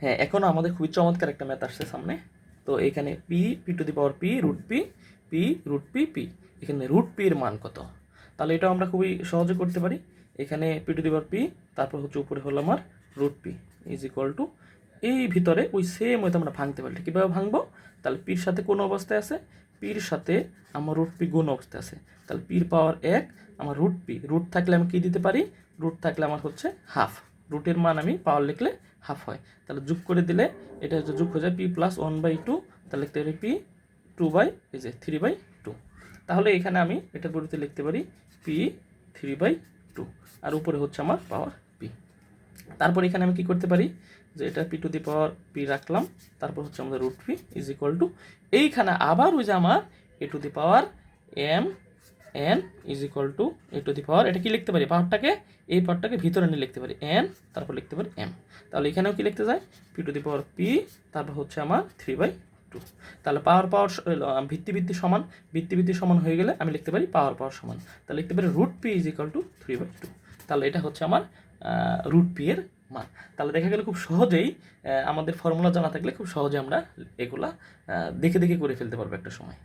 হ্যাঁ, এখনও আমাদের খুবই চমৎকার একটা ম্যাথ আসছে সামনে। তো এখানে P P to the power P root P P root P P, এখানে রুট পি এর মান কত? তাহলে এটাও আমরা খুবই সহজে করতে পারি। এখানে P to the power P, তারপর হচ্ছে উপরে হলো আমার root P is equal to, এই ভিতরে ওই সেম ওইতে আমরা ভাঙতে পারি। কীভাবে ভাঙবো? তাহলে পির সাথে কোন অবস্থায় আছে? পির সাথে আমার রুট পি গুণ অবস্থায় আছে। তাহলে পির পাওয়ার 1, আমার রুট পি, রুট থাকলে আমি কী দিতে পারি? রুট থাকলে আমার হচ্ছে হাফ, রুটের মান আমি পাওয়ার লিখলে হাফ হয়। তাহলে যোগ করে দিলে এটা হচ্ছে যোগ হয়ে যায় পি প্লাস 1/2, তাহলে লিখতে পারি পি 3/2। তাহলে এখানে আমি এটার পরিবর্তে লিখতে পারি পি 3/2, আর উপরে হচ্ছে আমার পাওয়ার পি। তারপর এখানে আমি কি করতে পারি, যে এটা P to the power P রাখলাম, তারপর হচ্ছে আমাদের root P is equal to, এইখানে আবার ওই যে আমার A to the power M N is equal to A to the power, এটা কি লিখতে পারি? পাওয়ারটাকে, এই পাওয়ারটাকে ভিতরে নিয়ে লিখতে পারি এন, তারপর লিখতে পারি এম। তাহলে এখানেও কি লিখতে যায়? P to the power P, তারপর হচ্ছে আমার 3/2। তাহলে পাওয়ার পাওয়ার ভিত্তি ভিত্তি সমান, ভিত্তি ভিত্তি সমান হয়ে গেলে আমি লিখতে পারি পাওয়ার পাওয়ার সমান। তাহলে লিখতে পারি root P is equal to 3/2। তাহলে এটা হচ্ছে আমার রুট পি এর মান। তাহলে দেখা গেল খুব সহজেই আমাদের ফর্মুলা জানা থাকলে খুব সহজে আমরা এগুলা দেখে দেখে করে ফেলতে পারবো একটা সময়।